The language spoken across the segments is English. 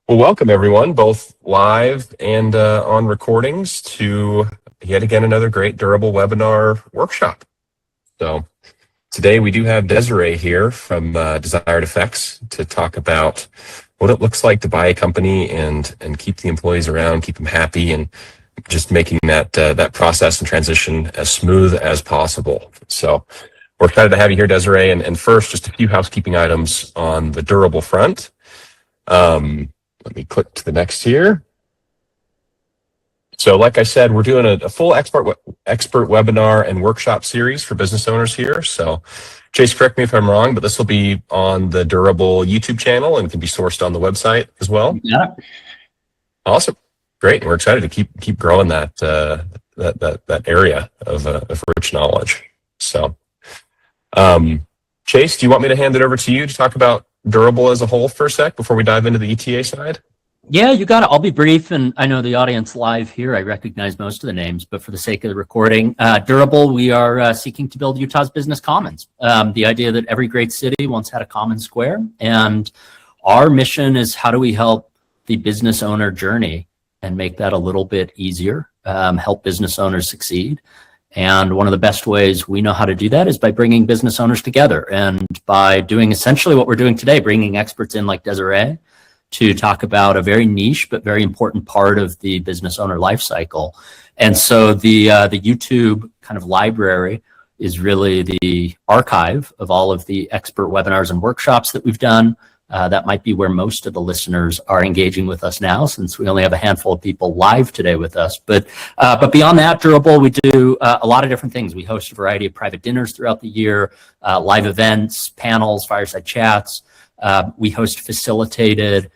Well, welcome everyone, both live and on recordings, to yet again another great durable webinar workshop. So today we do have Desiree here from Desired Effects to talk about what it looks like to buy a company and keep the employees around, keep them happy, and just making that process and transition as smooth as possible. So we're excited to have you here, Desiree. And first, just a few housekeeping items on the durable front. Let me click to the next here. So like I said, we're doing a full expert webinar and workshop series for business owners here. So Chase, correct me if I'm wrong, but this will be on the Durable YouTube channel and can be sourced on the website as well. Yeah. Awesome. Great. We're excited to keep growing that area of rich knowledge. So Chase, do you want me to hand it over to you to talk about durable as a whole for a sec before we dive into the ETA side? Yeah, you got it. I'll be brief, and I know the audience live here, I recognize most of the names, but for the sake of the recording, durable, we are seeking to build Utah's business commons. The idea that every great city once had a common square, and our mission is how do we help the business owner journey and make that a little bit easier, help business owners succeed. And one of the best ways we know how to do that is by bringing business owners together, and by doing essentially what we're doing today, bringing experts in like Desiree to talk about a very niche but very important part of the business owner life cycle. And so the YouTube kind of library is really the archive of all of the expert webinars and workshops that we've done. That might be where most of the listeners are engaging with us now, since we only have a handful of people live today with us. But beyond that, durable, we do a lot of different things. We host a variety of private dinners throughout the year, live events, panels, fireside chats. We host facilitated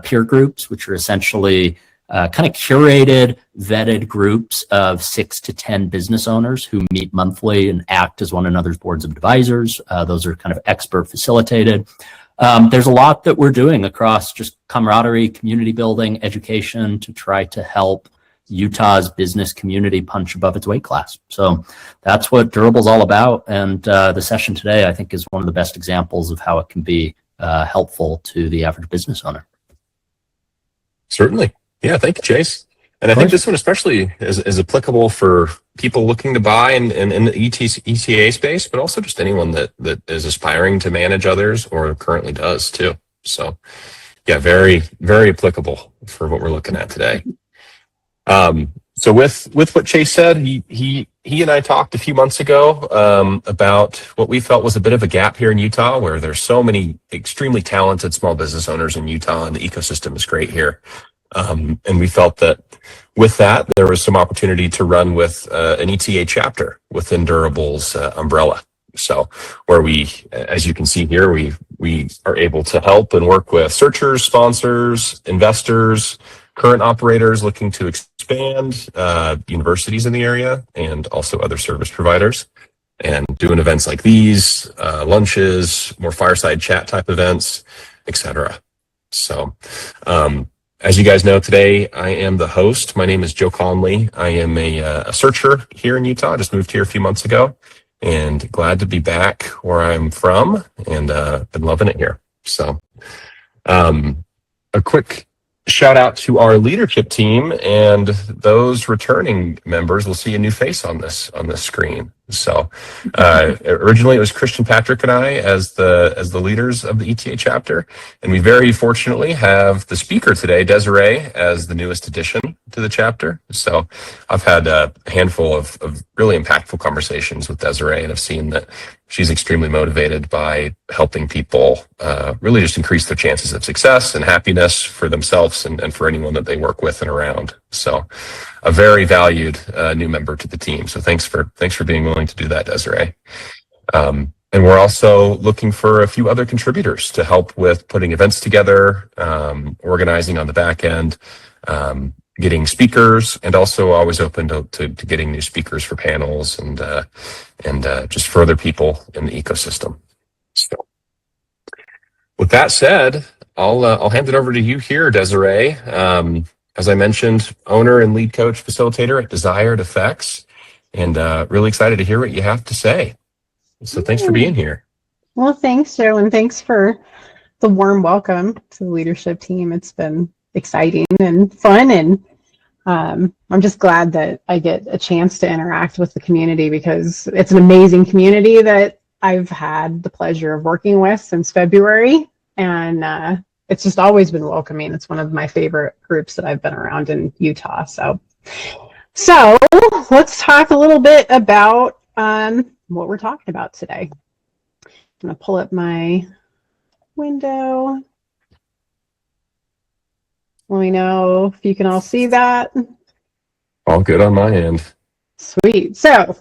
peer groups, which are essentially kind of curated, vetted groups of 6 to 10 business owners who meet monthly and act as one another's boards of advisors. Those are kind of expert facilitated. There's a lot that we're doing across just camaraderie, community building, education to try to help Utah's business community punch above its weight class. So that's what Durable's all about. And the session today, I think, is one of the best examples of how it can be helpful to the average business owner. Certainly. Yeah, thank you, Chase. And I think this one especially is applicable for people looking to buy in the ETA space, but also just anyone that is aspiring to manage others or currently does too. So yeah, very, very applicable for what we're looking at today. So with what Chase said, he and I talked a few months ago about what we felt was a bit of a gap here in Utah, where there's so many extremely talented small business owners in Utah, and the ecosystem is great here. And we felt that with that, there was some opportunity to run with an ETA chapter within Durable's umbrella. So where we, as you can see here, we are able to help and work with searchers, sponsors, investors, current operators looking to expand, universities in the area, and also other service providers, and doing events like these, lunches, more fireside chat type events, etc. So, as you guys know, today I am the host. My name is Joe Conley. I am a searcher here in Utah. I just moved here a few months ago, and glad to be back where I'm from, and been loving it here. So, a quick shout out to our leadership team and those returning members. We'll see a new face on this screen. So originally it was Christian, Patrick, and I as the leaders of the ETA chapter, and we very fortunately have the speaker today, Desiree, as the newest addition to the chapter. So I've had a handful of really impactful conversations with Desiree, and I've seen that she's extremely motivated by helping people really just increase their chances of success and happiness for themselves and for anyone that they work with and around. So a very valued new member to the team. So thanks for being willing to do that, Desiree. And we're also looking for a few other contributors to help with putting events together, organizing on the back end, getting speakers, and also always open to getting new speakers for panels and just further people in the ecosystem. So with that said, I'll hand it over to you here, Desiree. As I mentioned, owner and lead coach facilitator at Desired Effects, and really excited to hear what you have to say. So thanks for being here. Well, thanks, Joe, and thanks for the warm welcome to the leadership team. It's been exciting and fun, and I'm just glad that I get a chance to interact with the community, because it's an amazing community that I've had the pleasure of working with since February, and it's just always been welcoming. It's one of my favorite groups that I've been around in Utah. So let's talk a little bit about what we're talking about today. I'm going to pull up my window. Let me know if you can all see that. All good on my end. Sweet. So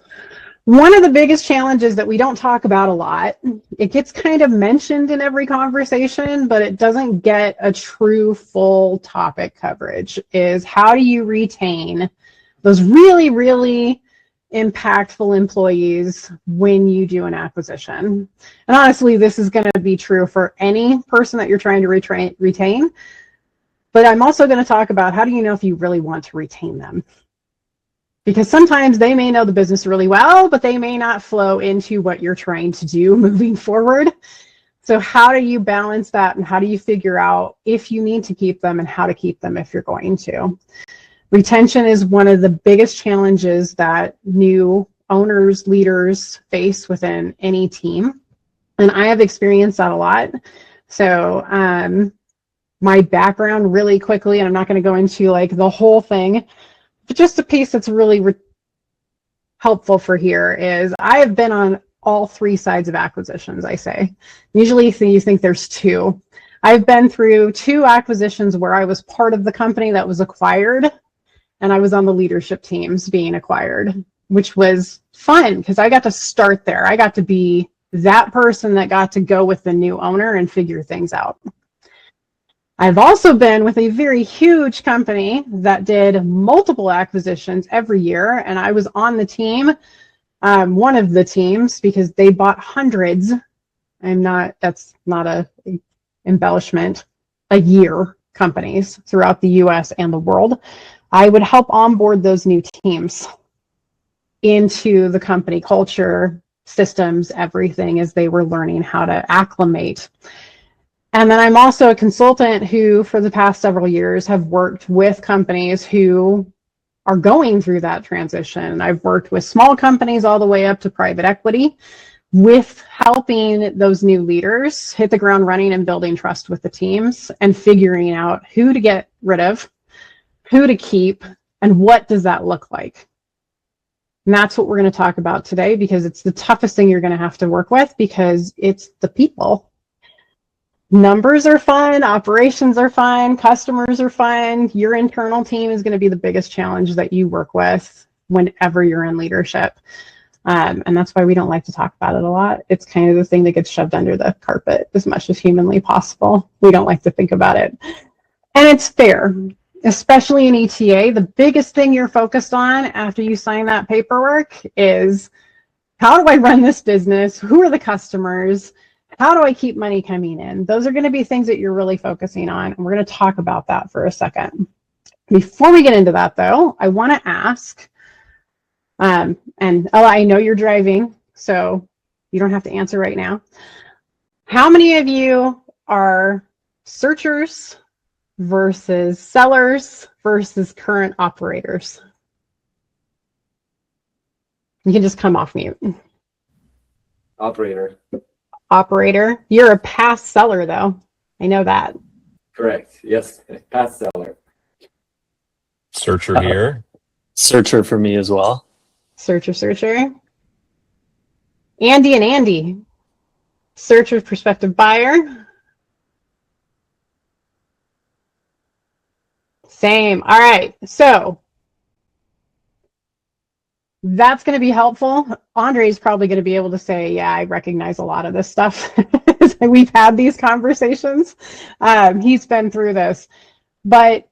one of the biggest challenges that we don't talk about a lot, it gets kind of mentioned in every conversation, but it doesn't get a true full topic coverage, is how do you retain those really, really impactful employees when you do an acquisition. And honestly, this is going to be true for any person that you're trying to retain. But I'm also going to talk about, how do you know if you really want to retain them? Because sometimes they may know the business really well, but they may not flow into what you're trying to do moving forward. So how do you balance that, and how do you figure out if you need to keep them and how to keep them if you're going to? Retention is one of the biggest challenges that new owners, leaders face within any team. And I have experienced that a lot. So my background really quickly, and I'm not going to go into like the whole thing, but just a piece that's really helpful for here is I have been on all three sides of acquisitions, I say. Usually you think there's two. I've been through two acquisitions where I was part of the company that was acquired, and I was on the leadership teams being acquired, which was fun because I got to start there. I got to be that person that got to go with the new owner and figure things out. I've also been with a very huge company that did multiple acquisitions every year, and I was on the team, one of the teams, because they bought hundreds. That's not a embellishment, a year companies throughout the US and the world. I would help onboard those new teams into the company culture, systems, everything, as they were learning how to acclimate. And then I'm also a consultant who, for the past several years, have worked with companies who are going through that transition. I've worked with small companies all the way up to private equity, with helping those new leaders hit the ground running and building trust with the teams and figuring out who to get rid of, who to keep, and what does that look like. And that's what we're going to talk about today, because it's the toughest thing you're going to have to work with, because it's the people. Numbers are fun, operations are fun, customers are fun. Your internal team is going to be the biggest challenge that you work with whenever you're in leadership. And that's why we don't like to talk about it a lot. It's kind of the thing that gets shoved under the carpet as much as humanly possible. We don't like to think about it. And it's fair, especially in ETA. The biggest thing you're focused on after you sign that paperwork is, how do I run this business? Who are the customers? How do I keep money coming in? Those are going to be things that you're really focusing on. And we're going to talk about that for a second. Before we get into that, though, I want to ask, and Ella, I know you're driving, so you don't have to answer right now. How many of you are searchers versus sellers versus current operators? You can just come off mute. Operator. Operator. You're a past seller, though. I know that. Correct. Yes, past seller. Searcher here. Searcher for me as well. Searcher. Andy and Andy. Searcher, prospective buyer. Same. All right. So that's going to be helpful. Andre is probably going to be able to say, yeah, I recognize a lot of this stuff. We've had these conversations. He's been through this. But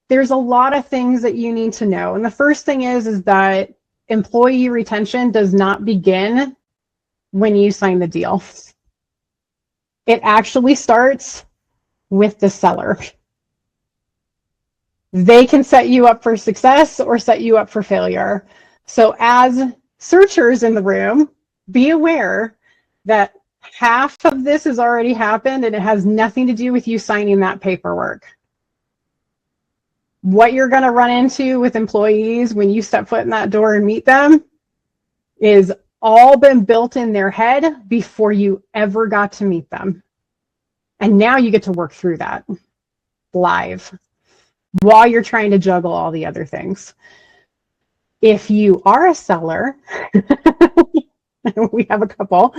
there's a lot of things that you need to know. And the first thing is that employee retention does not begin when you sign the deal. It actually starts with the seller. They can set you up for success or set you up for failure. So as searchers in the room, be aware that half of this has already happened, and it has nothing to do with you signing that paperwork. What you're going to run into with employees when you step foot in that door and meet them is all been built in their head before you ever got to meet them. And now you get to work through that live while you're trying to juggle all the other things. If you are a seller, we have a couple,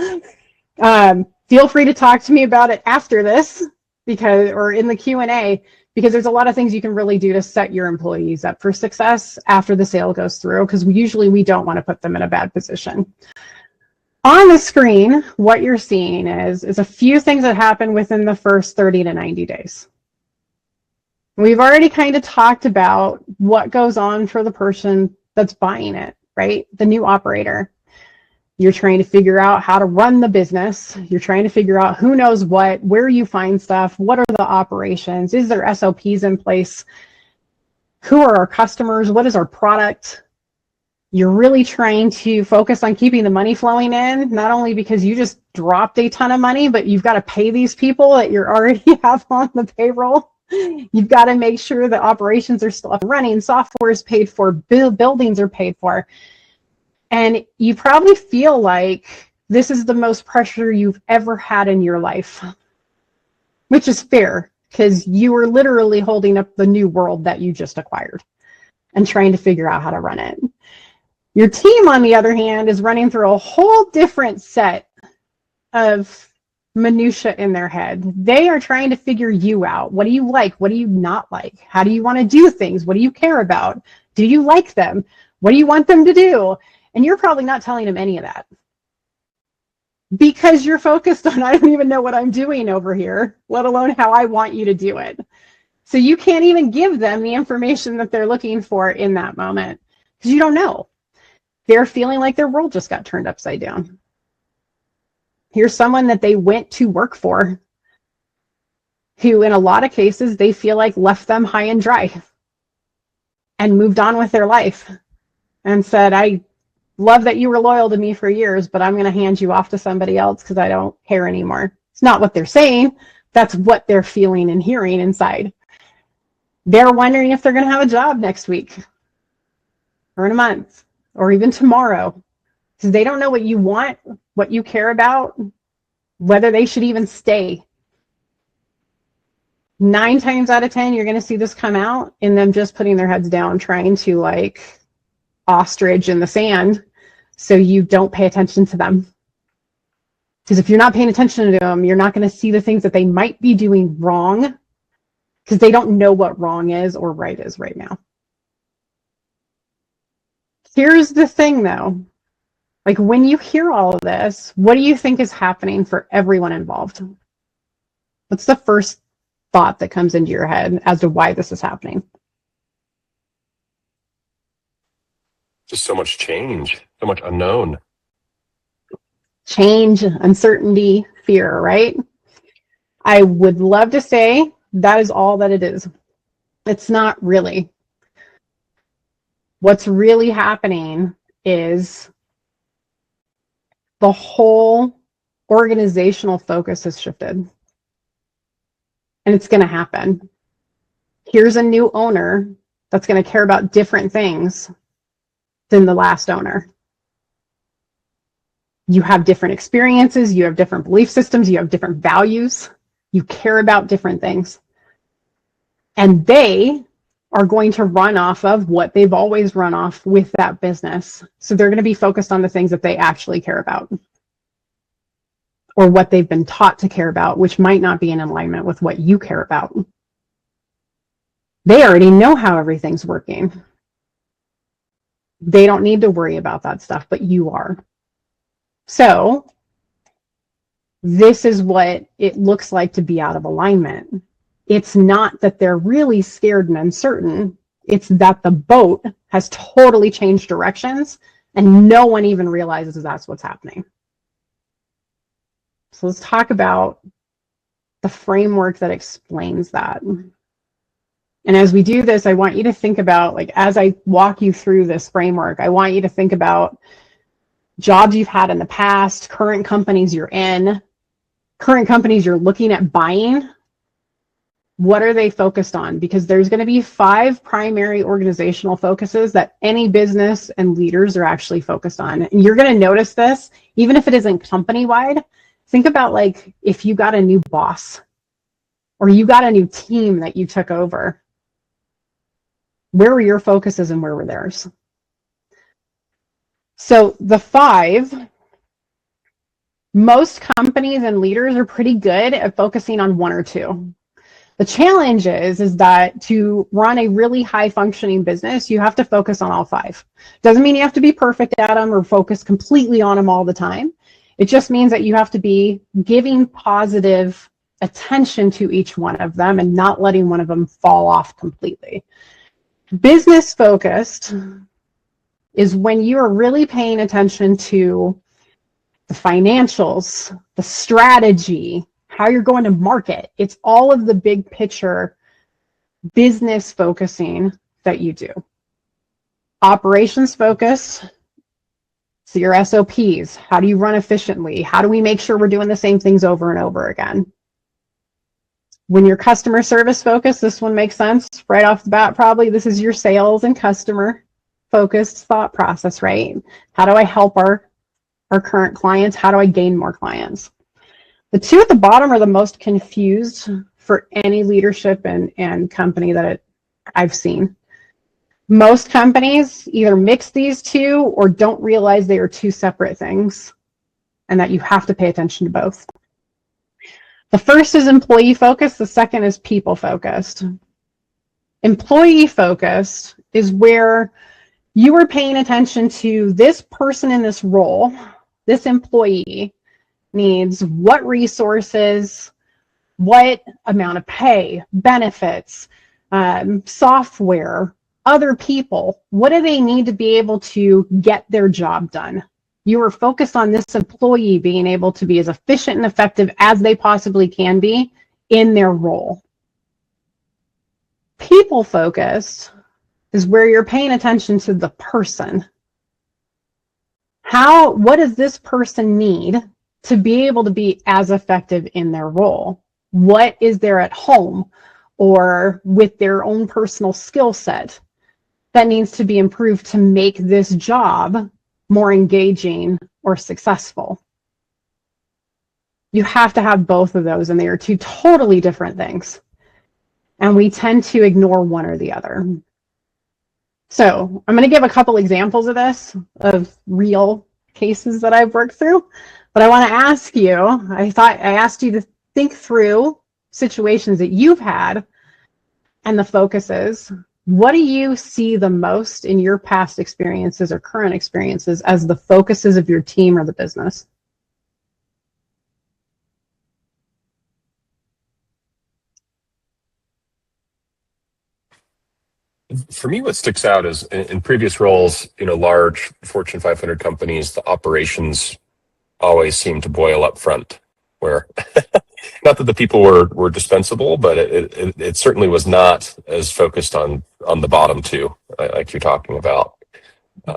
feel free to talk to me about it after this, or in the Q&A, because there's a lot of things you can really do to set your employees up for success after the sale goes through, because usually we don't want to put them in a bad position. On the screen, what you're seeing is a few things that happen within the first 30 to 90 days. We've already kind of talked about what goes on for the person that's buying it, right? The new operator. You're trying to figure out how to run the business. You're trying to figure out who knows what, where you find stuff, what are the operations, is there SOPs in place, who are our customers, what is our product. You're really trying to focus on keeping the money flowing in, not only because you just dropped a ton of money, but you've got to pay these people that you already have on the payroll. You've got to make sure that operations are still up and running, software is paid for, buildings are paid for. And you probably feel like this is the most pressure you've ever had in your life, which is fair, because you are literally holding up the new world that you just acquired and trying to figure out how to run it. Your team, on the other hand, is running through a whole different set of minutia in their head. They are trying to figure you out. What do you like? What do you not like? How do you want to do things? What do you care about? Do you like them? What do you want them to do? And you're probably not telling them any of that, because you're focused on, I don't even know what I'm doing over here, let alone how I want you to do it. So you can't even give them the information that they're looking for in that moment, because you don't know. They're feeling like their world just got turned upside down. Here's someone that they went to work for, who in a lot of cases they feel like left them high and dry and moved on with their life and said, I love that you were loyal to me for years, but I'm going to hand you off to somebody else because I don't care anymore. It's not what they're saying. That's what they're feeling and hearing inside. They're wondering if they're going to have a job next week or in a month or even tomorrow, because they don't know what you want, what you care about, whether they should even stay. 9 times out of 10, you're going to see this come out in them just putting their heads down, trying to like ostrich in the sand so you don't pay attention to them. Because if you're not paying attention to them, you're not going to see the things that they might be doing wrong, because they don't know what wrong is or right is right now. Here's the thing though, like when you hear all of this, what do you think is happening for everyone involved? What's the first thought that comes into your head as to why this is happening? Just so much change, so much unknown. Change, uncertainty, fear, right? I would love to say that is all that it is. It's not really. What's really happening is the whole organizational focus has shifted. And it's going to happen. Here's a new owner that's going to care about different things than the last owner. You have different experiences, you have different belief systems, you have different values, you care about different things. And they are going to run off of what they've always run off with that business. So they're going to be focused on the things that they actually care about, or what they've been taught to care about, which might not be in alignment with what you care about. They already know how everything's working. They don't need to worry about that stuff, but you are. So this is what it looks like to be out of alignment. It's not that they're really scared and uncertain. It's that the boat has totally changed directions and no one even realizes that's what's happening. So let's talk about the framework that explains that. And as we do this, I want you to think about, like, as I walk you through this framework, I want you to think about jobs you've had in the past, current companies you're in, current companies you're looking at buying, what are they focused on? Because there's going to be 5 primary organizational focuses that any business and leaders are actually focused on. And you're going to notice this, even if it isn't company-wide. Think about like if you got a new boss or you got a new team that you took over. Where were your focuses and where were theirs? So the 5, most companies and leaders are pretty good at focusing on 1 or 2. The challenge is that to run a really high functioning business, you have to focus on all 5. Doesn't mean you have to be perfect at them or focus completely on them all the time. It just means that you have to be giving positive attention to each one of them and not letting one of them fall off completely. Business focused is when you are really paying attention to the financials, the strategy, how you're going to market. It's all of the big picture business focusing that you do. Operations focus, so your SOPs. How do you run efficiently? How do we make sure we're doing the same things over and over again? When you're customer service focused, this one makes sense right off the bat, probably. This is your sales and customer focused thought process, right? How do I help our current clients? How do I gain more clients? The 2 at the bottom are the most confused for any leadership and company that I've seen. Most companies either mix these 2 or don't realize they are 2 separate things and that you have to pay attention to both. The first is employee focused. The second is people focused. Employee focused is where you are paying attention to this person in this role, this employee needs what resources, what amount of pay, benefits, software, other people. What do they need to be able to get their job done? You are focused on this employee being able to be as efficient and effective as they possibly can be in their role. People focused is where you're paying attention to the person. What does this person need to be able to be as effective in their role? What is there at home or with their own personal skill set that needs to be improved to make this job more engaging or successful? You have to have both of those, and they are 2 totally different things. And we tend to ignore one or the other. So I'm going to give a couple examples of this, of real cases that I've worked through. But I want to ask you, I asked you to think through situations that you've had and the focuses. What do you see the most in your past experiences or current experiences as the focuses of your team or the business? For me, what sticks out is in previous roles, large Fortune 500 companies, the operations always seem to boil up front, where not that the people were dispensable, but it certainly was not as focused on the bottom 2, like you're talking about.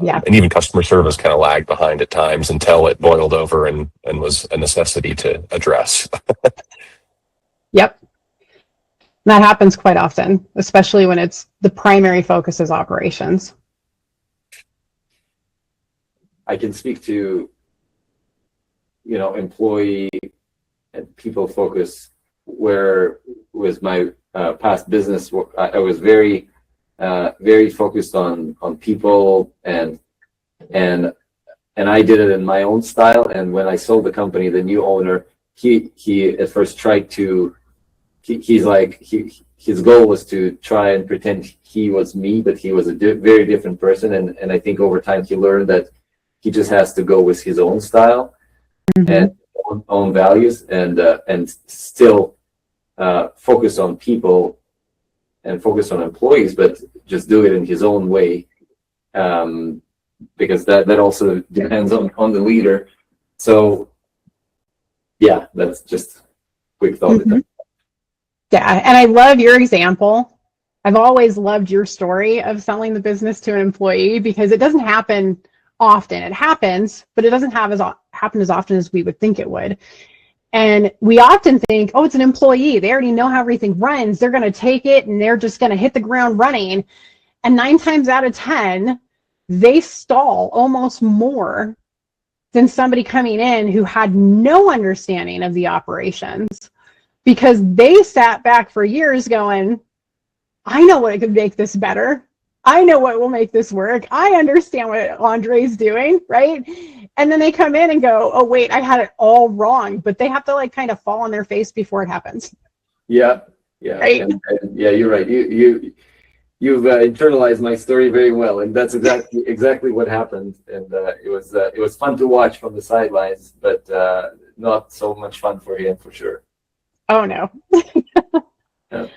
Yeah. And even customer service kind of lagged behind at times until it boiled over and was a necessity to address. Yep. That happens quite often, especially when it's the primary focus is operations. I can speak to, employee and people focus, where with my past business, I was very focused on people and I did it in my own style. And when I sold the company, the new owner, he at first tried to, his goal was to try and pretend he was me, but he was a very different person. And I think over time he learned that he just has to go with his own style and own values and still focus on people and focus on employees, but just do it in his own way. Because that also depends on the leader. So yeah, that's just quick thought. Yeah, and I love your example. I've always loved your story of selling the business to an employee because it doesn't happen often. It happens, but it doesn't happen as often as we would think it would. And we often think, oh, it's an employee. They already know how everything runs. They're going to take it and they're just going to hit the ground running. And 9 times out of 10, they stall almost more than somebody coming in who had no understanding of the operations, because they sat back for years going, I know what could make this better. I know what will make this work. I understand what Andre's doing, right? And then they come in and go, oh, wait, I had it all wrong. But they have to like kind of fall on their face before it happens. Yeah. Right? And yeah, you're right. You've internalized my story very well, and that's exactly what happened. And it was fun to watch from the sidelines, but not so much fun for him for sure. Oh no. Yeah.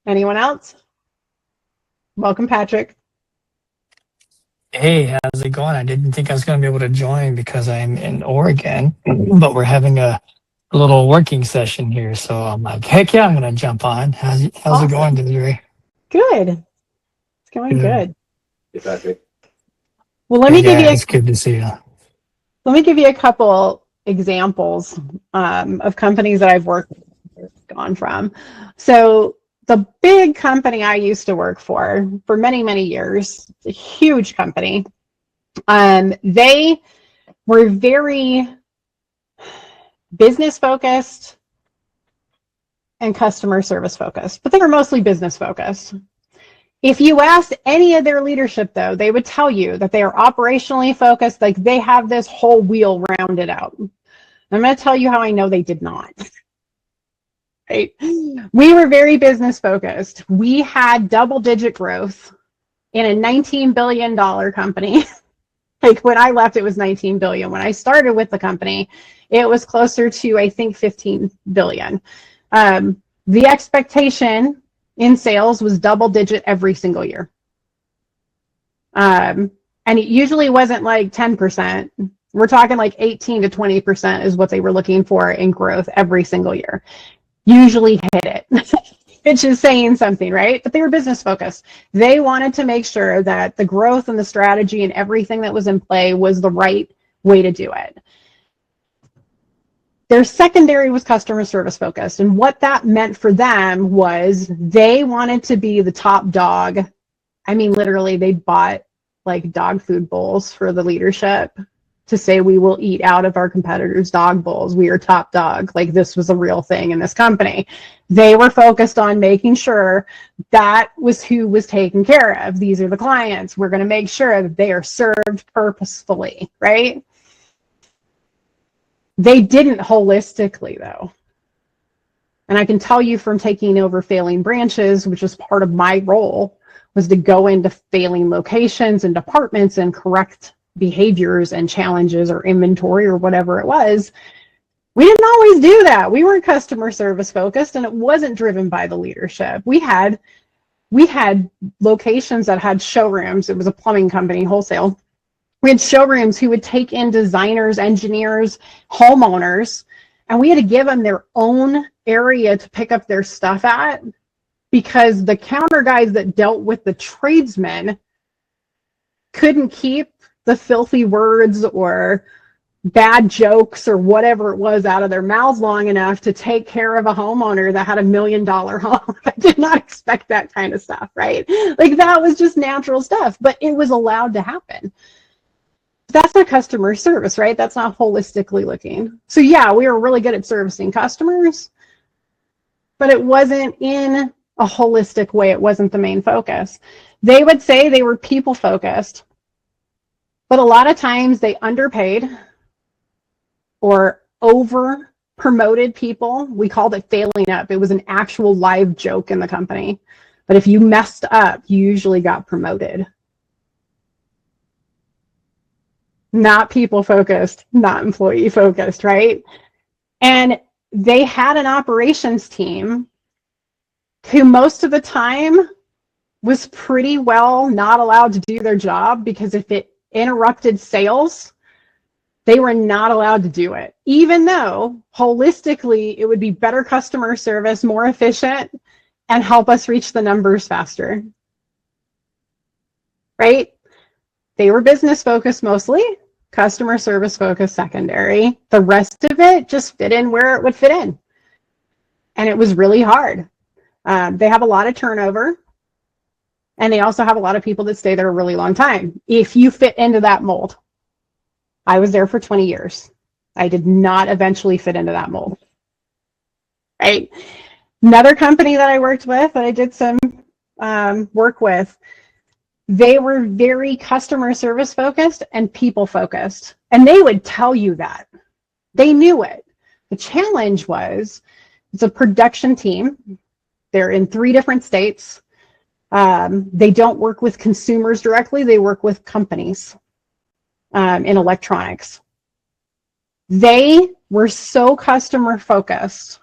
Anyone else? Welcome, Patrick. Hey, how's it going? I didn't think I was going to be able to join because I'm in Oregon, but we're having a little working session here. So I'm like, heck yeah, I'm going to jump on. How's Awesome. it going, Desiree? Good. It's going good. Hey, Patrick. Well, let me give you it's good to see you. Let me give you a couple examples of companies that I've worked with, gone from. So the big company I used to work for many, many years, a huge company, they were very business focused and customer service focused, but they were mostly business focused. If you asked any of their leadership, though, they would tell you that they are operationally focused, like they have this whole wheel rounded out. I'm going to tell you how I know they did not. Right? We were very business focused. We had double-digit growth in a $19 billion company. Like when I left, it was 19 billion. When I started with the company, it was closer to, I think, 15 billion. The expectation in sales was double-digit every single year. And it usually wasn't like 10%. We're talking like 18 to 20% is what they were looking for in growth every single year. Usually hit it, which is saying something, right? But they were business focused. They wanted to make sure that the growth and the strategy and everything that was in play was the right way to do it. Their secondary was customer service focused. And what that meant for them was they wanted to be the top dog. I mean, literally, they bought like dog food bowls for the leadership to say, we will eat out of our competitors' dog bowls. We are top dog. Like this was a real thing in this company. They were focused on making sure that was who was taken care of. These are the clients. We're going to make sure that they are served purposefully, right? They didn't holistically, though. And I can tell you from taking over failing branches, which was part of my role, was to go into failing locations and departments and correct behaviors and challenges or inventory or whatever it was. We didn't always do that. We weren't customer service focused, and it wasn't driven by the leadership. We had locations that had showrooms. It was a plumbing company, wholesale. We had showrooms who would take in designers, engineers, homeowners, and we had to give them their own area to pick up their stuff at, because the counter guys that dealt with the tradesmen couldn't keep the filthy words or bad jokes or whatever it was out of their mouths long enough to take care of a homeowner that had $1 million home. I did not expect that kind of stuff, right? Like that was just natural stuff, but it was allowed to happen. That's not customer service, right? That's not holistically looking. So yeah, we were really good at servicing customers, but it wasn't in a holistic way. It wasn't the main focus. They would say they were people focused, but a lot of times they underpaid or over promoted people. We called it failing up. It was an actual live joke in the company. But if you messed up, you usually got promoted. Not people focused, not employee focused, right? And they had an operations team who most of the time was pretty well not allowed to do their job, because if it interrupted sales, they were not allowed to do it, even though holistically it would be better customer service, more efficient, and help us reach the numbers faster, right? They were business focused mostly. customer service focus secondary. The rest of it just fit in where it would fit in. And it was really hard. They have a lot of turnover, and they also have a lot of people that stay there a really long time. If you fit into that mold, I was there for 20 years. I did not eventually fit into that mold. Right? Another company that I worked with, that I did some work with, they were very customer service focused and people focused. And they would tell you that. They knew it. The challenge was, it's a production team. They're in 3 different states. They don't work with consumers directly. They work with companies in electronics. They were so customer focused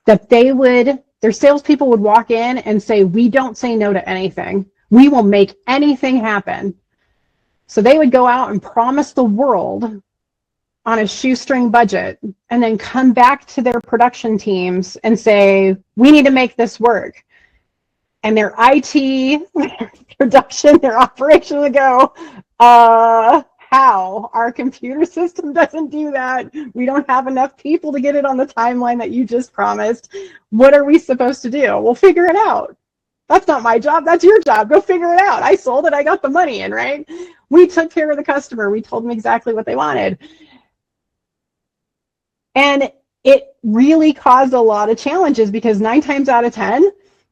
that their salespeople would walk in and say, we don't say no to anything. We will make anything happen. So they would go out and promise the world on a shoestring budget and then come back to their production teams and say, we need to make this work. And their IT, production, their operation would go, how? Our computer system doesn't do that. We don't have enough people to get it on the timeline that you just promised. What are we supposed to do? We'll figure it out. That's not my job. That's your job. Go figure it out. I sold it. I got the money in, right? We took care of the customer. We told them exactly what they wanted. And it really caused a lot of challenges because 9 times out of 10,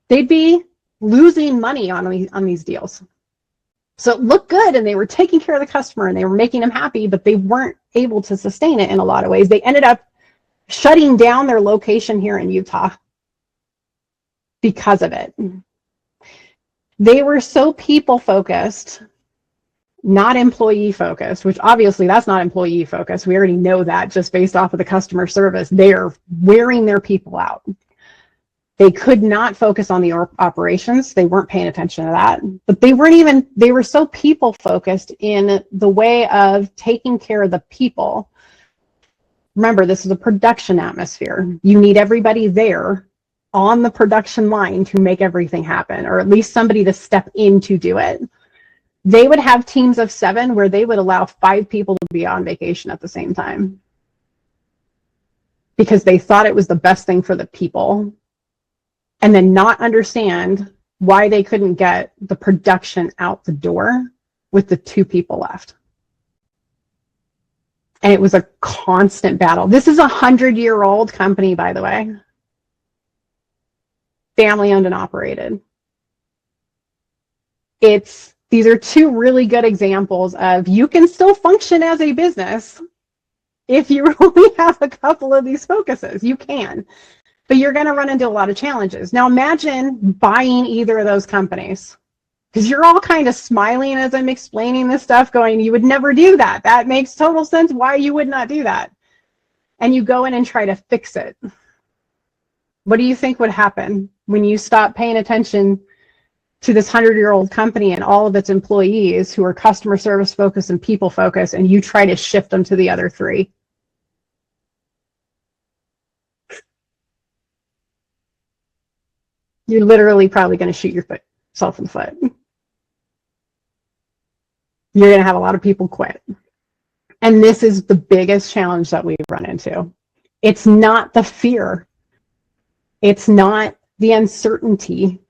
they'd be losing money on these deals. So it looked good and they were taking care of the customer and they were making them happy, but they weren't able to sustain it in a lot of ways. They ended up shutting down their location here in Utah because of it. They were so people focused, not employee focused, which obviously that's not employee focused. We already know that just based off of the customer service. They're wearing their people out. They could not focus on the operations. They weren't paying attention to that. But they were so people focused in the way of taking care of the people. Remember, this is a production atmosphere. You need everybody there on the production line to make everything happen, or at least somebody to step in to do it. They would have teams of 7 where they would allow 5 people to be on vacation at the same time because they thought it was the best thing for the people, and then not understand why they couldn't get the production out the door with the 2 people left. And it was a constant battle. This is a 100-year-old company, by the way. Family owned and operated. These are 2 really good examples of you can still function as a business if you only have a couple of these focuses. You can, but you're going to run into a lot of challenges. Now imagine buying either of those companies, because you're all kind of smiling as I'm explaining this stuff going, you would never do that. That makes total sense why you would not do that. And you go in and try to fix it. What do you think would happen when you stop paying attention to this 100-year-old company and all of its employees who are customer service focused and people focused, and you try to shift them to the other 3? You're literally probably going to shoot yourself in the foot. You're going to have a lot of people quit. And this is the biggest challenge that we've run into. It's not the fear. It's not the uncertainty.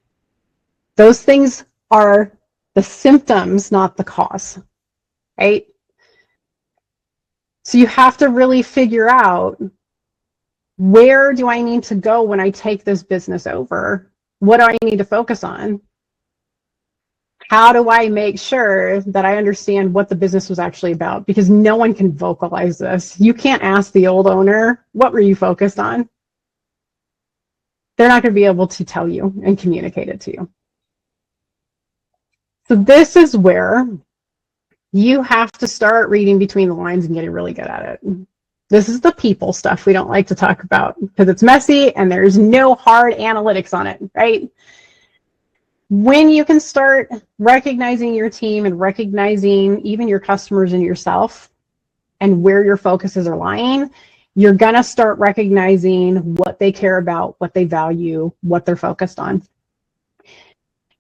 Those things are the symptoms, not the cause, right? So you have to really figure out, where do I need to go when I take this business over? What do I need to focus on? How do I make sure that I understand what the business was actually about? Because no one can vocalize this. You can't ask the old owner, what were you focused on? They're not going to be able to tell you and communicate it to you. So this is where you have to start reading between the lines and getting really good at it. This is the people stuff we don't like to talk about because it's messy and there's no hard analytics on it, right? When you can start recognizing your team and recognizing even your customers and yourself and where your focuses are lying, you're going to start recognizing what they care about, what they value, what they're focused on.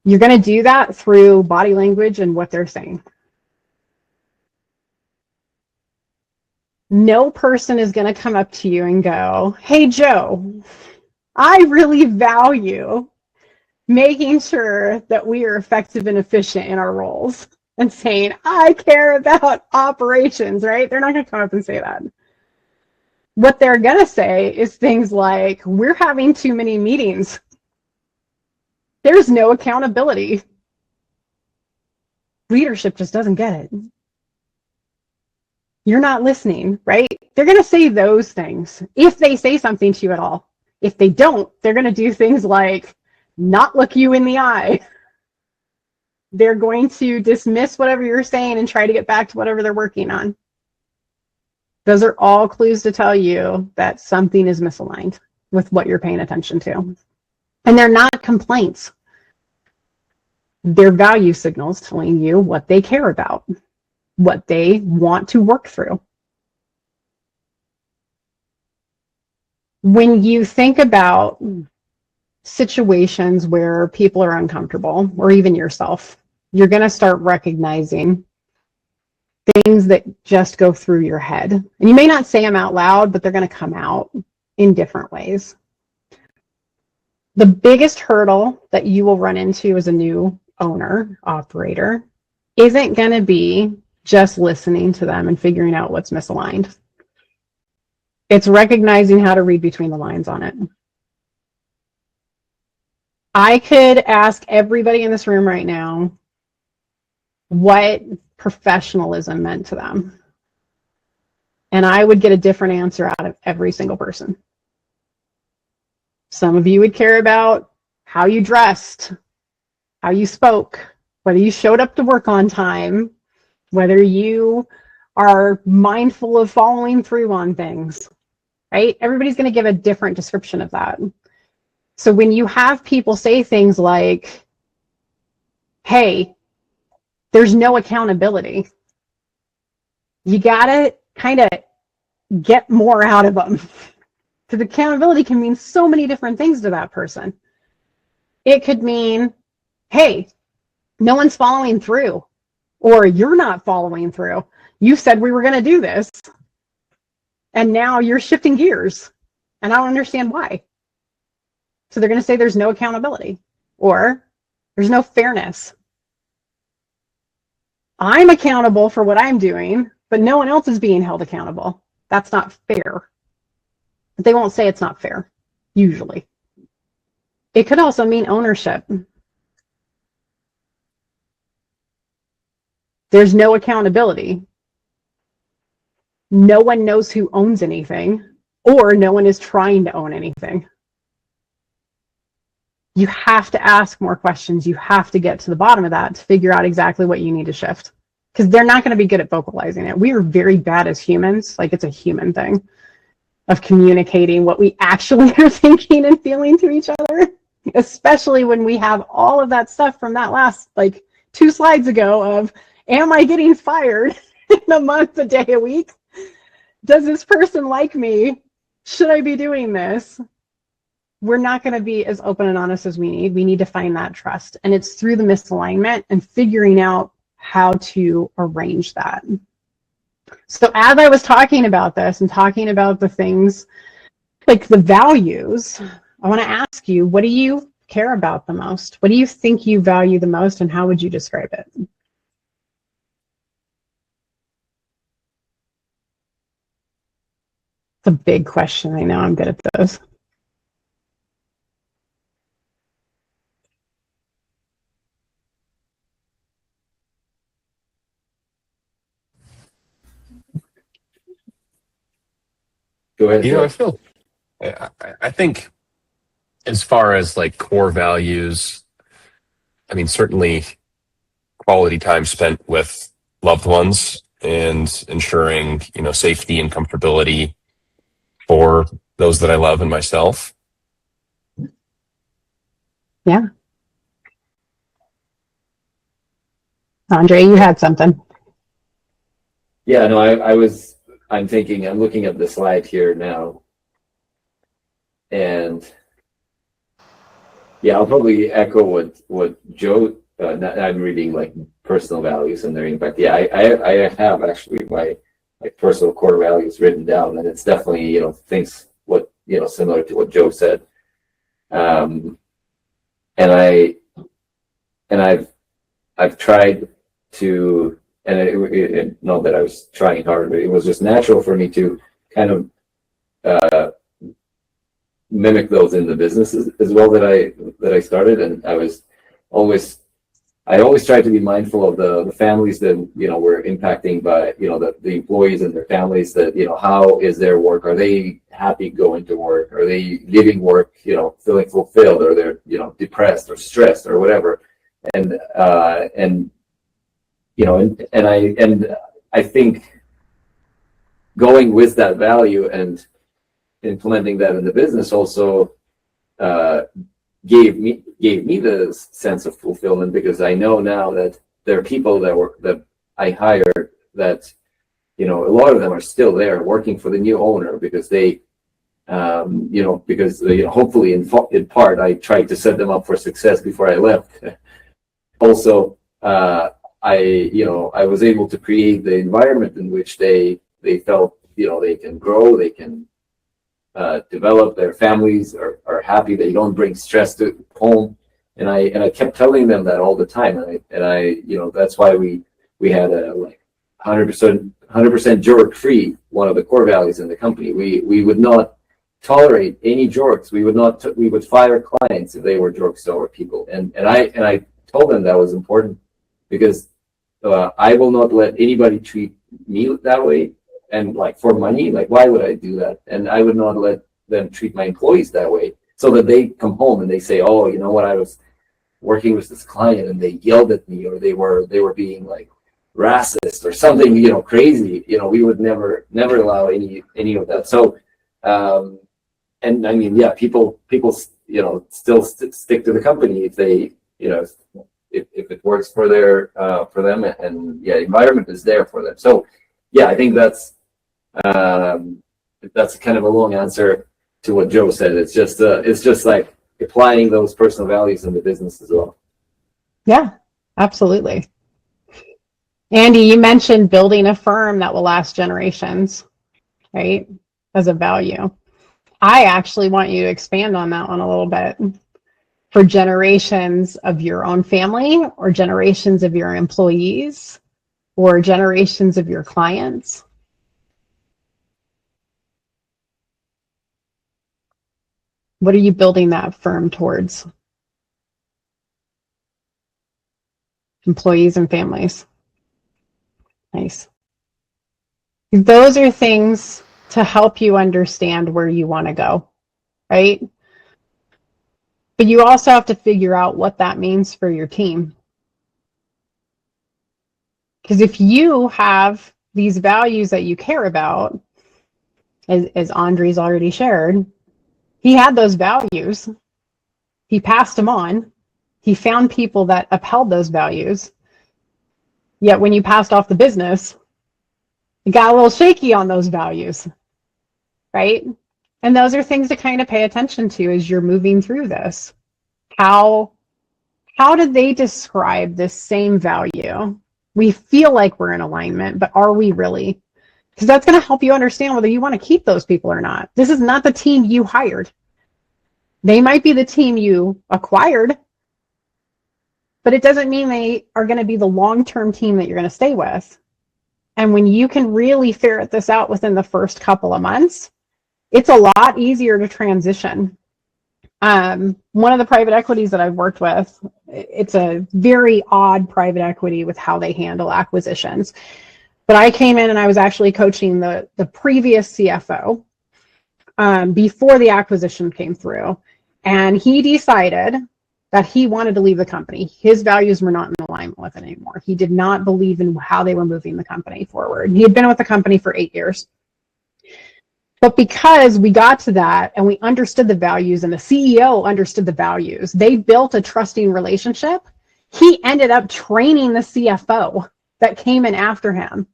You're going to do that through body language and what they're saying. No person is going to come up to you and go, hey, Joe, I really value making sure that we are effective and efficient in our roles, and saying, I care about operations, right? They're not going to come up and say that. What they're going to say is things like, we're having too many meetings. There's no accountability. Leadership just doesn't get it. You're not listening, right? They're going to say those things if they say something to you at all. If they don't, they're going to do things like not look you in the eye. They're going to dismiss whatever you're saying and try to get back to whatever they're working on. Those are all clues to tell you that something is misaligned with what you're paying attention to. And they're not complaints. They're value signals telling you what they care about, what they want to work through. When you think about situations where people are uncomfortable, or even yourself, you're going to start recognizing things that just go through your head. And you may not say them out loud, but they're going to come out in different ways. The biggest hurdle that you will run into as a new owner, operator, isn't going to be just listening to them and figuring out what's misaligned. It's recognizing how to read between the lines on it. I could ask everybody in this room right now what professionalism meant to them, and I would get a different answer out of every single person. Some of you would care about how you dressed, how you spoke, whether you showed up to work on time, whether you are mindful of following through on things, right? Everybody's going to give a different description of that. So when you have people say things like, hey, there's no accountability, you got to kind of get more out of them. Because accountability can mean so many different things to that person. It could mean, hey, no one's following through, or you're not following through. You said we were going to do this, and now you're shifting gears, and I don't understand why. So they're going to say there's no accountability, or there's no fairness. I'm accountable for what I'm doing, but no one else is being held accountable. That's not fair. But they won't say it's not fair, usually. It could also mean ownership. There's no accountability. No one knows who owns anything, or no one is trying to own anything. You have to ask more questions. You have to get to the bottom of that to figure out exactly what you need to shift. Because they're not going to be good at vocalizing it. We are very bad as humans, like it's a human thing, of communicating what we actually are thinking and feeling to each other, especially when we have all of that stuff from that last, 2 slides ago of, am I getting fired in a month, a day, a week? Does this person like me? Should I be doing this? We're not going to be as open and honest as we need. We need to find that trust. And it's through the misalignment and figuring out how to arrange that. So as I was talking about this and talking about the things like the values, I want to ask you, what do you care about the most? What do you think you value the most, and how would you describe it? It's a big question. I know I'm good at those. Go ahead. I think as far as core values, I mean, certainly quality time spent with loved ones and ensuring, safety and comfortability for those that I love and myself. Yeah. Andre, you had something. Yeah, no, I'm thinking, I'm looking at the slide here now. And yeah, I'll probably echo what Joe, I'm reading personal values and their impact. Yeah, I have actually like personal core values written down, and it's definitely, you know, things what, you know, similar to what Joe said. And I've tried to, and it not that I was trying hard, but it was just natural for me to kind of mimic those in the businesses as well that I started. And I always tried to be mindful of the families that, you know, were impacting by, you know, the employees and their families, that, you know, how is their work? Are they happy going to work? Are they leaving work, you know, feeling fulfilled? Or they're, you know, depressed or stressed or whatever? And you know, and I think going with that value and implementing that in the business also gave me the sense of fulfillment, because I know now that there are people that I hired that, you know, a lot of them are still there working for the new owner because they, you know, because, you know, hopefully in part I tried to set them up for success before I left. Also, you know, I was able to create the environment in which they felt, you know, they can grow, they can develop, their families are happy, they don't bring stress to home. And I kept telling them that all the time. And I, you know, that's why we had a like 100% jerk free, one of the core values in the company. We would not tolerate any jerks. We would fire clients if they were jerks to our people. And I told them that was important, because I will not let anybody treat me that way, and like for money, like why would I do that? And I would not let them treat my employees that way, so that they come home and they say, oh, you know what, I was working with this client and they yelled at me, or they were being like racist or something, you know, crazy. You know, we would never allow any of that. So and I mean, yeah, people you know, still stick to the company if they, you know, if it works for them, and yeah, environment is there for them. So yeah, I think that's kind of a long answer to what Joe said. It's just like applying those personal values in the business as well. Yeah, absolutely. Andy, you mentioned building a firm that will last generations, right? As a value. I actually want you to expand on that one a little bit. For generations of your own family, or generations of your employees, or generations of your clients. What are you building that firm towards? Employees and families. Nice. Those are things to help you understand where you want to go, right? But you also have to figure out what that means for your team. Because if you have these values that you care about, as Andre's already shared, he had those values. He passed them on. He found people that upheld those values. Yet when you passed off the business, it got a little shaky on those values, right? And those are things to kind of pay attention to as you're moving through this. How did they describe this same value? We feel like we're in alignment, but are we really? Because that's going to help you understand whether you want to keep those people or not. This is not the team you hired. They might be the team you acquired, but it doesn't mean they are going to be the long-term team that you're going to stay with. And when you can really ferret this out within the first couple of months, it's a lot easier to transition. One of the private equities that I've worked with, it's a very odd private equity with how they handle acquisitions. But I came in and I was actually coaching the previous CFO before the acquisition came through. And he decided that he wanted to leave the company. His values were not in alignment with it anymore. He did not believe in how they were moving the company forward. He had been with the company for 8 years. But because we got to that and we understood the values and the CEO understood the values, they built a trusting relationship. He ended up training the CFO that came in after him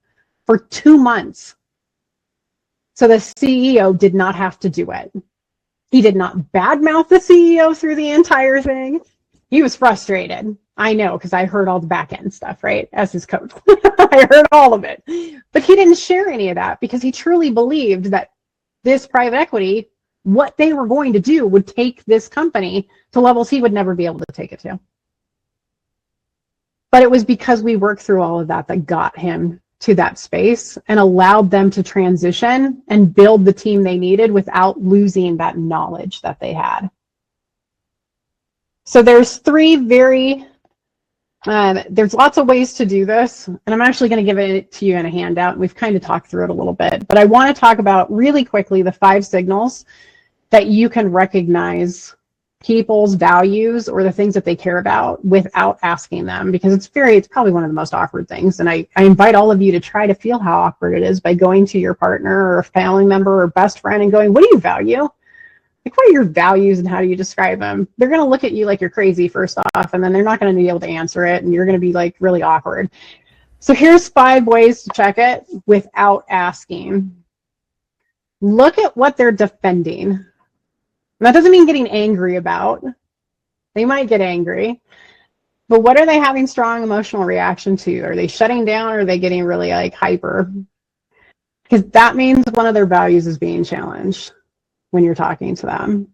for 2 months. So the CEO did not have to do it. He did not badmouth the CEO through the entire thing. He was frustrated. I know, because I heard all the back end stuff, right? As his coach. I heard all of it. But he didn't share any of that because he truly believed that this private equity, what they were going to do would take this company to levels he would never be able to take it to. But it was because we worked through all of that that got him to that space and allowed them to transition and build the team they needed without losing that knowledge that they had. So there's there's lots of ways to do this, and I'm actually going to give it to you in a handout. We've kind of talked through it a little bit, but I want to talk about really quickly the 5 signals that you can recognize people's values or the things that they care about without asking them, because it's probably one of the most awkward things. And I invite all of you to try to feel how awkward it is by going to your partner or a family member or best friend and going, what do you value? Like, what are your values and how do you describe them? They're going to look at you like you're crazy first off, and then they're not going to be able to answer it, and you're going to be like really awkward. So here's 5 ways to check it without asking. Look at what they're defending. And that doesn't mean getting angry about. They might get angry, but what are they having strong emotional reaction to? Are they shutting down, or are they getting really like hyper? Because that means one of their values is being challenged when you're talking to them.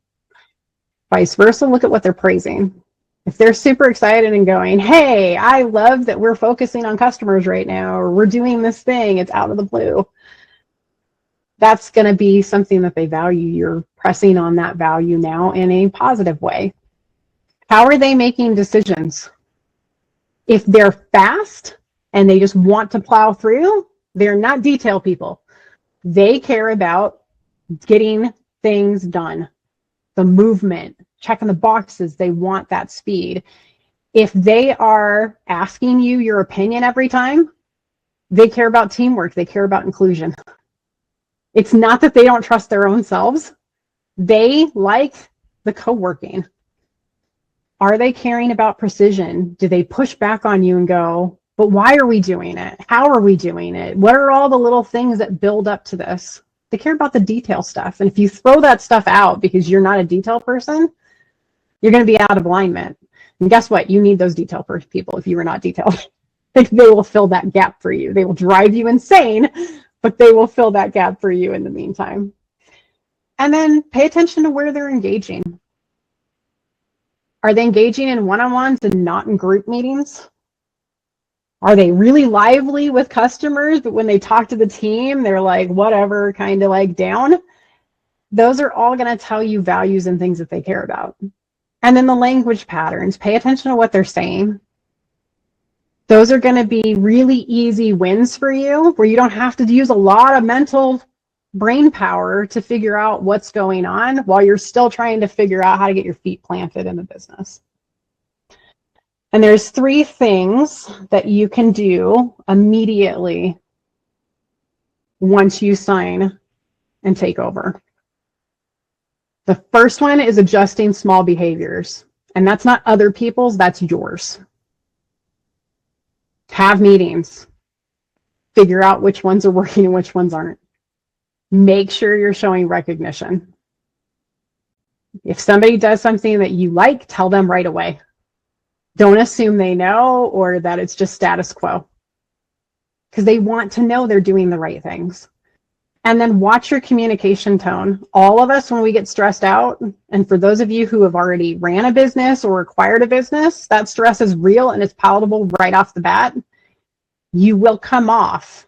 Vice versa, look at what they're praising. If they're super excited and going, hey, I love that we're focusing on customers right now, or we're doing this thing, it's out of the blue. That's going to be something that they value. You're pressing on that value now in a positive way. How are they making decisions? If they're fast and they just want to plow through, they're not detail people. They care about getting things done, the movement, checking the boxes. They want that speed. If they are asking you your opinion every time, they care about teamwork. They care about inclusion. It's not that they don't trust their own selves. They like the co-working. Are they caring about precision? Do they push back on you and go, but why are we doing it? How are we doing it? What are all the little things that build up to this? They care about the detail stuff. And if you throw that stuff out because you're not a detail person, you're going to be out of alignment. And guess what? You need those detail people if you are not detailed. They will fill that gap for you. They will drive you insane, but they will fill that gap for you in the meantime. And then pay attention to where they're engaging. Are they engaging in one-on-ones and not in group meetings? Are they really lively with customers, but when they talk to the team, they're like, whatever, kind of like down? Those are all going to tell you values and things that they care about. And then the language patterns, pay attention to what they're saying. Those are going to be really easy wins for you, where you don't have to use a lot of mental brain power to figure out what's going on while you're still trying to figure out how to get your feet planted in the business. And there's 3 things that you can do immediately once you sign and take over. The first one is adjusting small behaviors. And that's not other people's, that's yours. Have meetings. Figure out which ones are working and which ones aren't. Make sure you're showing recognition. If somebody does something that you like, tell them right away. Don't assume they know or that it's just status quo, because they want to know they're doing the right things. And then watch your communication tone. All of us, when we get stressed out, and for those of you who have already ran a business or acquired a business, that stress is real and it's palatable right off the bat. You will come off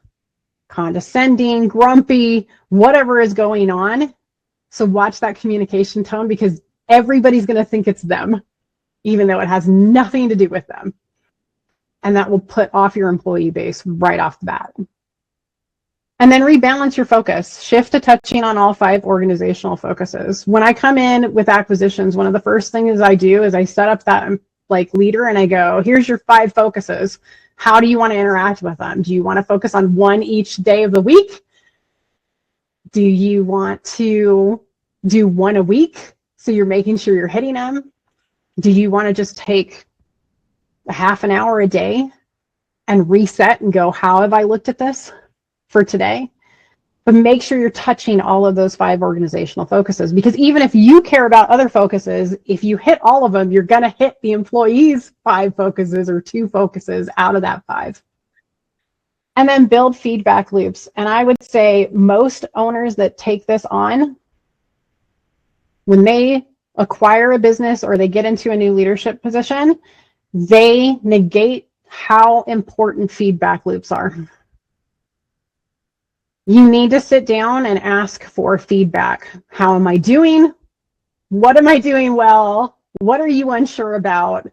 condescending, grumpy, whatever is going on. So watch that communication tone, because everybody's going to think it's them, even though it has nothing to do with them. And that will put off your employee base right off the bat. And then rebalance your focus. Shift to touching on all 5 organizational focuses. When I come in with acquisitions, one of the first things I do is I set up that like leader and I go, here's your 5 focuses. How do you want to interact with them? Do you want to focus on one each day of the week? Do you want to do one a week so you're making sure you're hitting them? Do you want to just take a half an hour a day and reset and go, how have I looked at this for today? But make sure you're touching all of those 5 organizational focuses, because even if you care about other focuses, if you hit all of them, you're going to hit the employees' 5 focuses or 2 focuses out of that 5. And then build feedback loops. And I would say most owners that take this on, when they acquire a business or they get into a new leadership position, they negate how important feedback loops are. You need to sit down and ask for feedback. How am I doing? What am I doing well? What are you unsure about?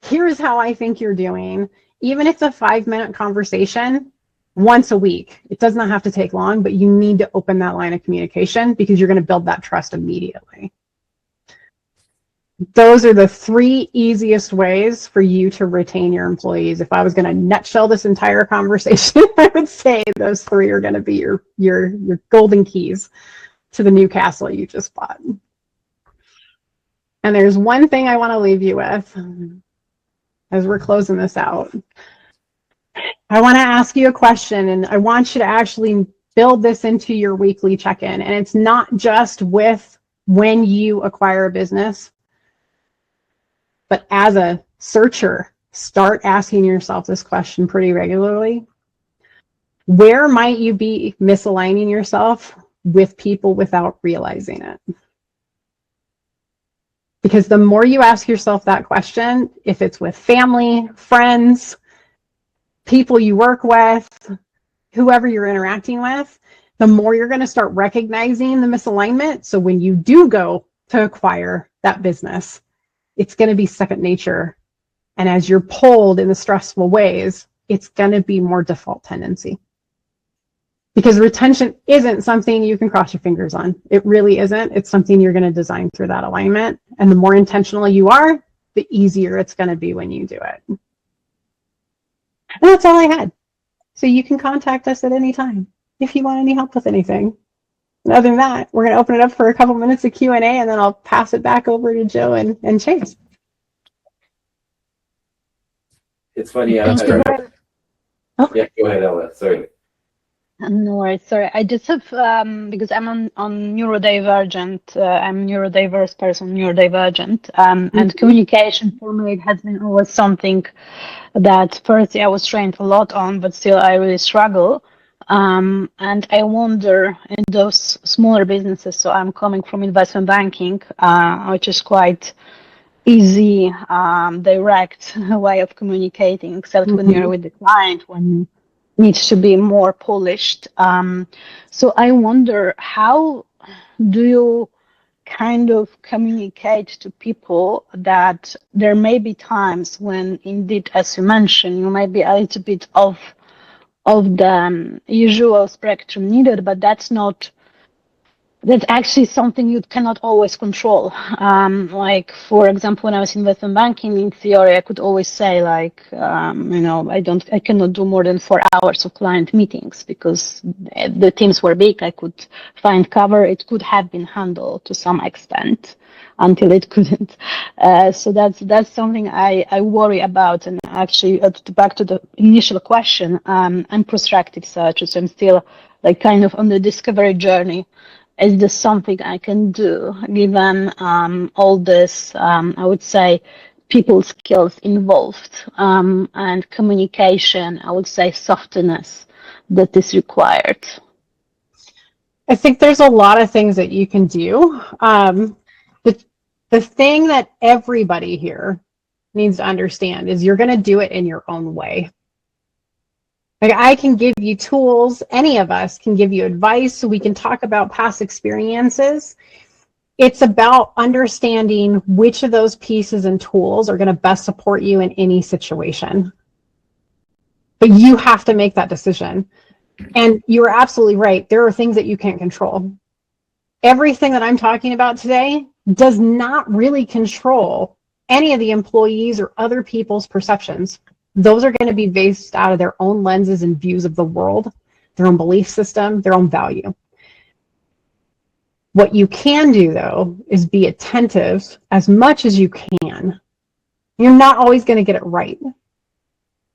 Here's how I think you're doing. Even if it's a 5-minute conversation, once a week. It does not have to take long, but you need to open that line of communication because you're going to build that trust immediately. Those are the 3 easiest ways for you to retain your employees. If I was going to nutshell this entire conversation, I would say those 3 are going to be your golden keys to the new castle you just bought. And there's one thing I want to leave you with as we're closing this out. I want to ask you a question, and I want you to actually build this into your weekly check-in. And it's not just with when you acquire a business, but as a searcher, start asking yourself this question pretty regularly. Where might you be misaligning yourself with people without realizing it? Because the more you ask yourself that question, if it's with family, friends, people you work with, whoever you're interacting with, the more you're going to start recognizing the misalignment. So when you do go to acquire that business, it's going to be second nature. And as you're pulled in the stressful ways, it's going to be more default tendency. Because retention isn't something you can cross your fingers on. It really isn't. It's something you're going to design through that alignment. And the more intentional you are, the easier it's going to be when you do it. And that's all I had. So you can contact us at any time if you want any help with anything. And other than that, we're going to open it up for a couple minutes of Q&A, and then I'll pass it back over to Joe and Chase. It's funny. Oh. Yeah, go ahead, Ella. Sorry. No worries. Sorry, I just have because I'm on neurodivergent. I'm a neurodiverse person, neurodivergent, and communication for me it has been always something that firstly I was trained a lot on, but still I really struggle. And I wonder in those smaller businesses. So I'm coming from investment banking, which is quite easy, direct way of communicating, except when you're with the client, when needs to be more polished. So I wonder, how do you kind of communicate to people that there may be times when indeed, as you mentioned, you might be a little bit of the usual spectrum needed, but that's actually something you cannot always control. Like, for example, when I was in investment banking, in theory, I could always say, like, I cannot do more than 4 hours of client meetings because the teams were big. I could find cover. It could have been handled to some extent until it couldn't. So that's something I worry about. And actually, back to the initial question, I'm prospective searcher, so I'm still like kind of on the discovery journey. Is this something I can do given all this, I would say, people skills involved and communication, I would say softness that is required? I think there's a lot of things that you can do. The thing that everybody here needs to understand is you're going to do it in your own way. Like, I can give you tools, any of us can give you advice, so we can talk about past experiences. It's about understanding which of those pieces and tools are going to best support you in any situation. But you have to make that decision. And you are absolutely right. There are things that you can't control. Everything that I'm talking about today does not really control any of the employees or other people's perceptions. Those are going to be based out of their own lenses and views of the world, their own belief system, their own value. What you can do, though, is be attentive as much as you can. You're not always going to get it right.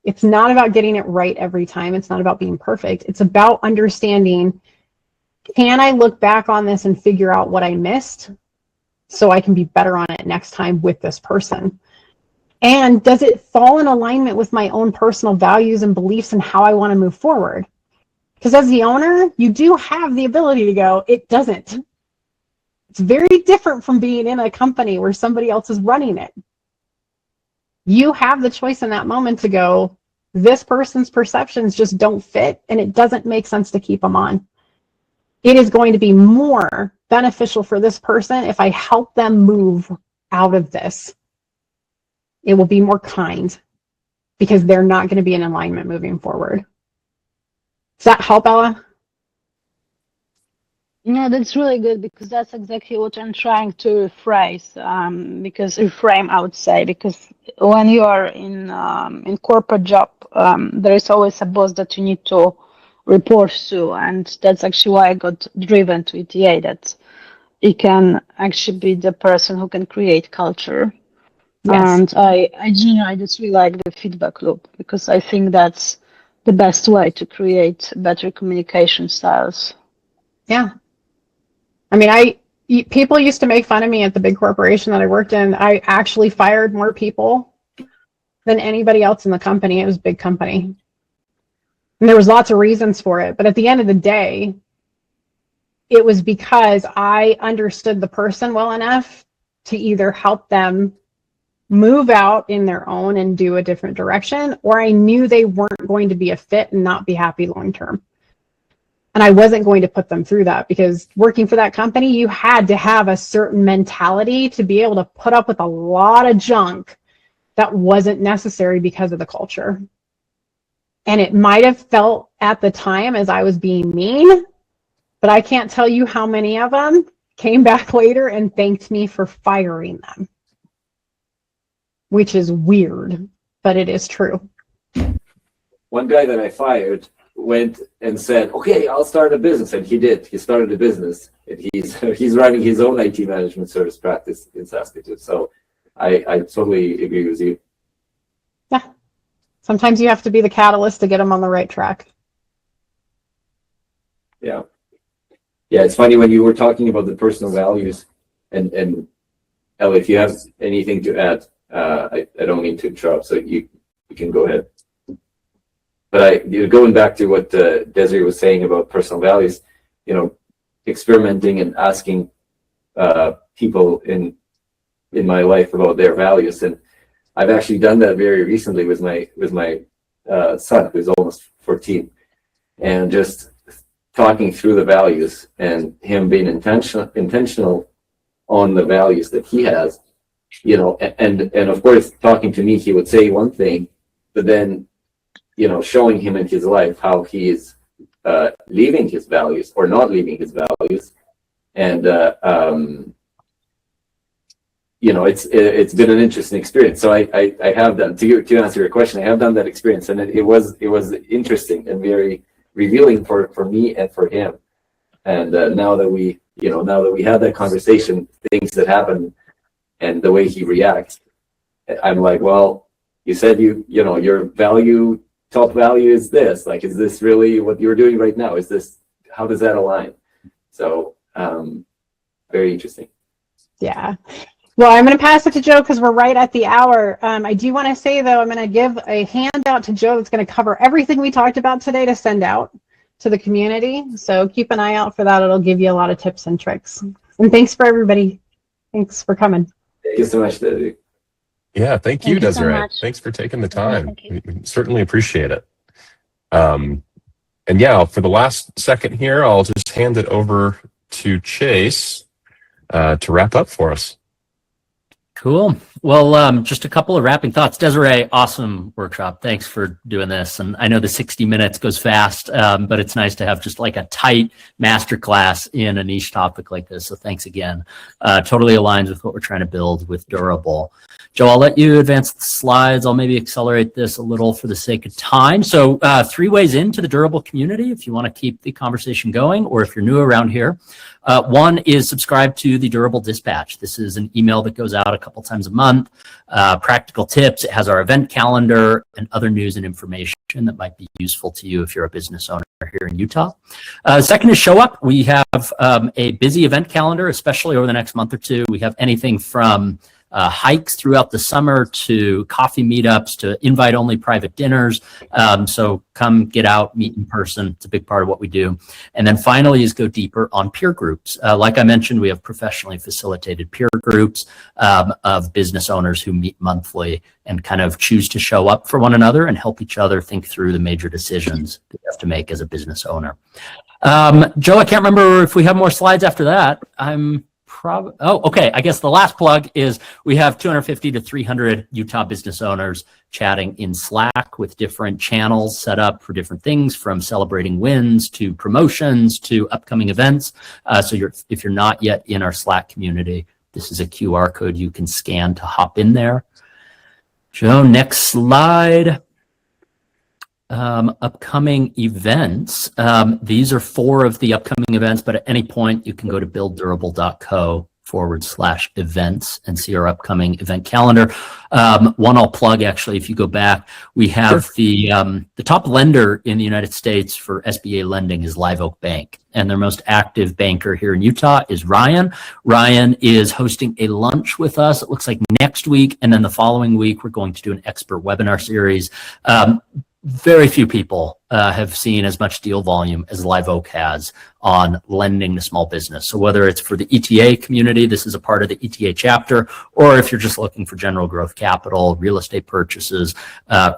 It's not about getting it right every time. It's not about being perfect. It's about understanding can I look back on this and figure out what I missed so I can be better on it next time with this person? And does it fall in alignment with my own personal values and beliefs and how I want to move forward? Because as the owner, you do have the ability to go, it doesn't. It's very different from being in a company where somebody else is running it. You have the choice in that moment to go, this person's perceptions just don't fit and it doesn't make sense to keep them on. It is going to be more beneficial for this person if I help them move out of this. It will be more kind because they're not going to be in alignment moving forward. Does that help, Ella? Yeah, that's really good because that's exactly what I'm trying to rephrase. Reframe, I would say, because when you are in corporate job, there is always a boss that you need to report to, and that's actually why I got driven to ETA. That it can actually be the person who can create culture. Yes. And I just really like the feedback loop because I think that's the best way to create better communication styles. Yeah. I mean, people used to make fun of me at the big corporation that I worked in. I actually fired more people than anybody else in the company. It was a big company. And there was lots of reasons for it. But at the end of the day, it was because I understood the person well enough to either help them move out in their own and do a different direction, or I knew they weren't going to be a fit and not be happy long term. And I wasn't going to put them through that because working for that company, you had to have a certain mentality to be able to put up with a lot of junk that wasn't necessary because of the culture. And it might have felt at the time as I was being mean, but I can't tell you how many of them came back later and thanked me for firing them, which is weird, but it is true. One guy that I fired went and said, okay, I'll start a business. And he did. He started a business. And he's running his own IT management service practice in Saskatoon. So I totally agree with you. Yeah. Sometimes you have to be the catalyst to get them on the right track. Yeah. Yeah, it's funny when you were talking about the personal values and Ellie, if you have anything to add, I don't mean to interrupt, so you can go ahead. But going back to what Desiree was saying about personal values, experimenting and asking people in my life about their values, and I've actually done that very recently with my son, who's almost 14, and just talking through the values and him being intentional on the values that he has, and of course, talking to me, he would say one thing, but then, showing him in his life how he is leaving his values or not leaving his values. And, it's been an interesting experience. So I have done, to answer your question, I have done that experience, and it was interesting and very revealing for me and for him. And now that we had that conversation, things that happen and the way he reacts, I'm like, well, you said your top value is this. Like, is this really what you're doing right now? How does that align? So very interesting. Yeah. Well, I'm going to pass it to Joe because we're right at the hour. I do want to say, though, I'm going to give a handout to Joe that's going to cover everything we talked about today to send out to the community. So keep an eye out for that. It'll give you a lot of tips and tricks. And thanks for everybody. Thanks for coming. Thank you so much, Desiree. Yeah, thank you, Thank you so Desiree. much. Thanks for taking the time. Thank you. We certainly appreciate it. And yeah, for the last second here, I'll just hand it over to Chase to wrap up for us. Cool. Well, just a couple of wrapping thoughts. Desiree, awesome workshop. Thanks for doing this. And I know the 60 minutes goes fast, but it's nice to have just like a tight masterclass in a niche topic like this. So thanks again. Totally aligns with what we're trying to build with Durable. Joe, I'll let you advance the slides. I'll maybe accelerate this a little for the sake of time. So 3 ways into the Durable community if you want to keep the conversation going, or if you're new around here. 1 is subscribe to the Durable Dispatch. This is an email that goes out a couple times a month. Practical tips. It has our event calendar and other news and information that might be useful to you if you're a business owner here in Utah. Second is show up. We have a busy event calendar, especially over the next month or two. We have anything from hikes throughout the summer to coffee meetups to invite-only private dinners. So come get out, meet in person. It's a big part of what we do. And then finally is go deeper on peer groups. Like I mentioned, we have professionally facilitated peer groups of business owners who meet monthly and kind of choose to show up for one another and help each other think through the major decisions that you have to make as a business owner. Joe, I can't remember if we have more slides after that. Okay. I guess the last plug is we have 250 to 300 Utah business owners chatting in Slack with different channels set up for different things, from celebrating wins to promotions to upcoming events. So if you're not yet in our Slack community, this is a QR code you can scan to hop in there. Joe, next slide. Upcoming events. These are 4 of the upcoming events, but at any point you can go to builddurable.co/events and see our upcoming event calendar. One I'll plug, actually, if you go back, we have the top lender in the United States for SBA lending is Live Oak Bank, and their most active banker here in Utah is Ryan. Ryan is hosting a lunch with us. It looks like next week, and then the following week we're going to do an expert webinar series. Very few people have seen as much deal volume as Live Oak has on lending to small business. So whether it's for the ETA community, this is a part of the ETA chapter, or if you're just looking for general growth capital, real estate purchases,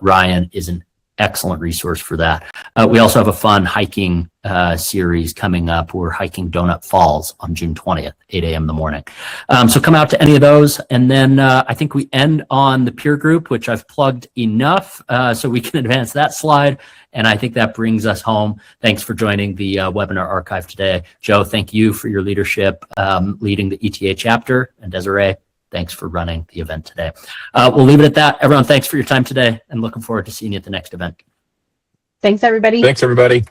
Ryan is an excellent resource for that. We also have a fun hiking series coming up. We're hiking Donut Falls on June 20th, 8 a.m. in the morning. So come out to any of those. And then I think we end on the peer group, which I've plugged enough so we can advance that slide. And I think that brings us home. Thanks for joining the webinar archive today. Joe, thank you for your leadership leading the ETA chapter. And Desiree, thanks for running the event today. We'll leave it at that. Everyone, thanks for your time today and looking forward to seeing you at the next event. Thanks, everybody. Thanks, everybody.